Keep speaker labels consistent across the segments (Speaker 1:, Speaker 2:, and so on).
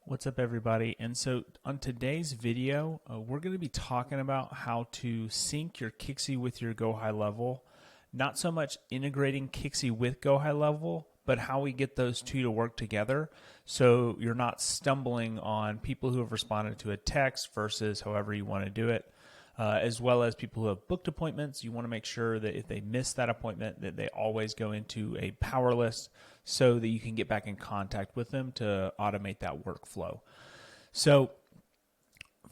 Speaker 1: What's up, everybody? And so on today's video, we're going to be talking about how to sync your Kixie with your GoHighLevel. Not so much integrating Kixie with GoHighLevel, but how we get those two to work together so you're not stumbling on people who have responded to a text versus however you want to do it. As well as people who have booked appointments. You want to make sure that if they miss that appointment, that they always go into a power list so that you can get back in contact with them to automate that workflow. So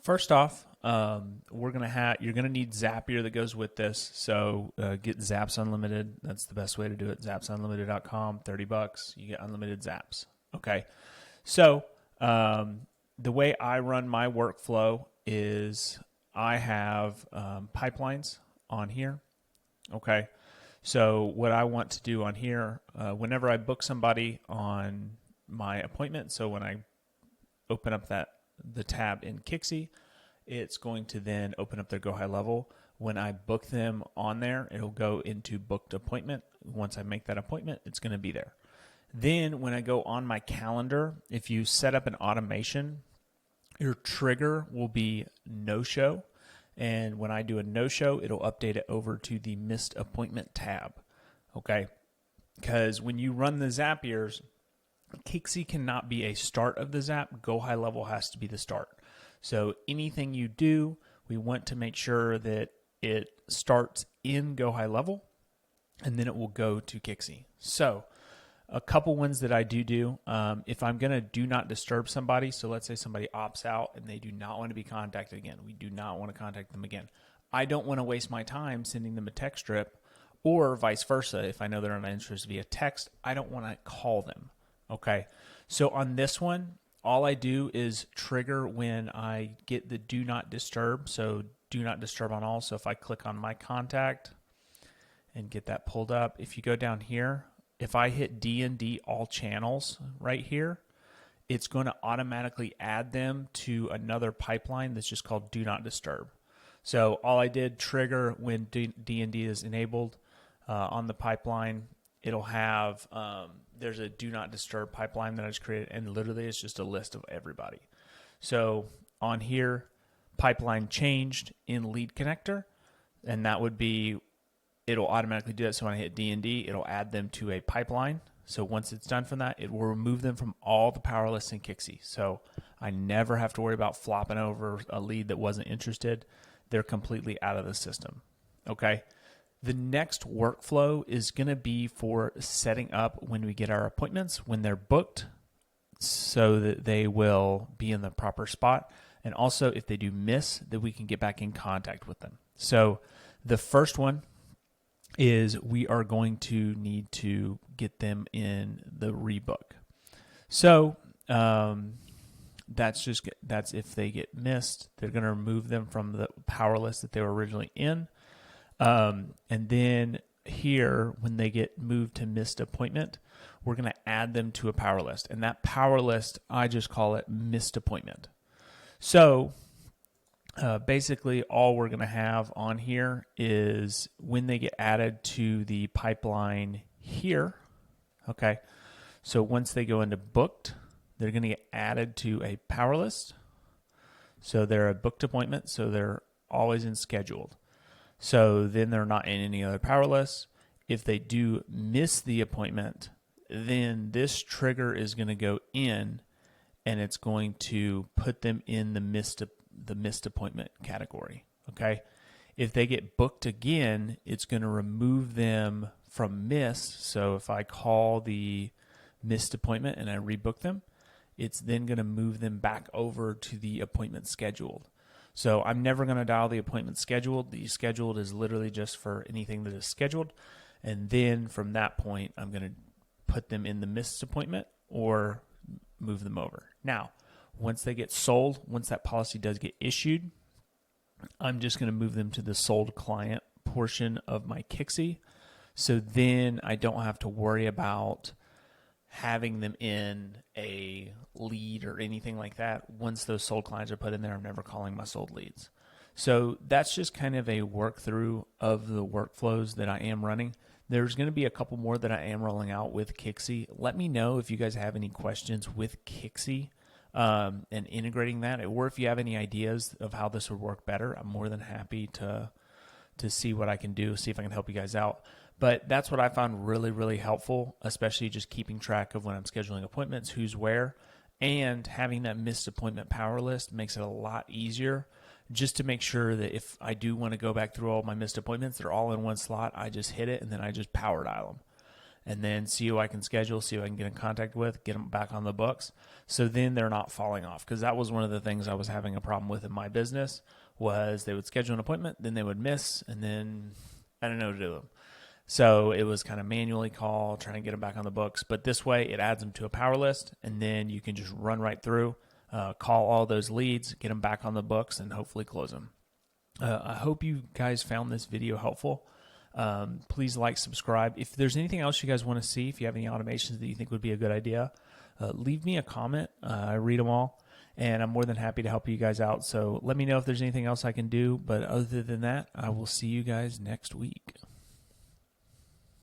Speaker 1: first off, you're gonna need Zapier that goes with this. So get Zaps Unlimited. That's the best way to do it. ZapsUnlimited.com, $30. You get unlimited Zaps. Okay. So the way I run my workflow is I have pipelines on here. Okay. So what I want to do on here, whenever I book somebody on my appointment, so when I open up the tab in Kixie, it's going to then open up their GoHighLevel. When I book them on there, it'll go into booked appointment. Once I make that appointment, it's going to be there. Then when I go on my calendar, if you set up an automation, your trigger will be no-show. And when I do a no-show, it'll update it over to the missed appointment tab. Okay? Because when you run the Zapiers, Kixie cannot be a start of the Zap. GoHighLevel has to be the start. So anything you do, we want to make sure that it starts in GoHighLevel, and then it will go to Kixie. So a couple ones that I do, if I'm going to do not disturb somebody, so let's say somebody opts out and they do not want to be contacted again. We do not want to contact them again. I don't want to waste my time sending them a text strip, or vice versa. If I know they're not interested via text, I don't want to call them. Okay. So on this one, all I do is trigger when I get the do not disturb. So do not disturb on all. So if I click on my contact and get that pulled up, if you go down here, if I hit D&D all channels right here, it's going to automatically add them to another pipeline that's just called do not disturb. So all I did, trigger when D&D is enabled on the pipeline, it'll have, there's a do not disturb pipeline that I just created, and literally it's just a list of everybody. So on here, pipeline changed in lead connector, and that would be, it'll automatically do that. So when I hit D&D, it'll add them to a pipeline. So once it's done from that, it will remove them from all the power lists in Kixie. So I never have to worry about flopping over a lead that wasn't interested. They're completely out of the system. Okay. The next workflow is going to be for setting up when we get our appointments, when they're booked, so that they will be in the proper spot. And also if they do miss, that we can get back in contact with them. So the first one is we are going to need to get them in the rebook. So that's if they get missed, they're going to remove them from the power list that they were originally in. And then here, when they get moved to missed appointment, we're going to add them to a power list. And that power list, I just call it missed appointment. So basically, all we're going to have on here is when they get added to the pipeline here. Okay. So once they go into booked, they're going to get added to a power list. So they're a booked appointment. So they're always in scheduled. So then they're not in any other power lists. If they do miss the appointment, then this trigger is going to go in, and it's going to put them in the missed appointment category. Okay. If they get booked again, it's going to remove them from miss. So if I call the missed appointment and I rebook them, it's then going to move them back over to the appointment scheduled. So I'm never going to dial the appointment scheduled. The scheduled is literally just for anything that is scheduled. And then from that point, I'm going to put them in the missed appointment or move them over. Now, once they get sold, once that policy does get issued, I'm just going to move them to the sold client portion of my Kixie. So then I don't have to worry about having them in a lead or anything like that. Once those sold clients are put in there, I'm never calling my sold leads. So that's just kind of a work through of the workflows that I am running. There's going to be a couple more that I am rolling out with Kixie. Let me know if you guys have any questions with Kixie. and integrating that. Or if you have any ideas of how this would work better, I'm more than happy to see what I can do, see if I can help you guys out. But that's what I found really, really helpful, especially just keeping track of when I'm scheduling appointments, who's where, and having that missed appointment power list makes it a lot easier just to make sure that if I do want to go back through all my missed appointments, they're all in one slot. I just hit it and then I just power dial them. And then see who I can schedule, see who I can get in contact with, get them back on the books. So then they're not falling off, because that was one of the things I was having a problem with in my business was they would schedule an appointment, then they would miss, and then I don't know what to do with them. So it was kind of manually call, trying to get them back on the books. But this way it adds them to a power list, and then you can just run right through, call all those leads, get them back on the books, and hopefully close them. I hope you guys found this video helpful. Please like, subscribe. If there's anything else you guys want to see, if you have any automations that you think would be a good idea, leave me a comment. I read them all, and I'm more than happy to help you guys out. So let me know if there's anything else I can do. But other than that, I will see you guys next week.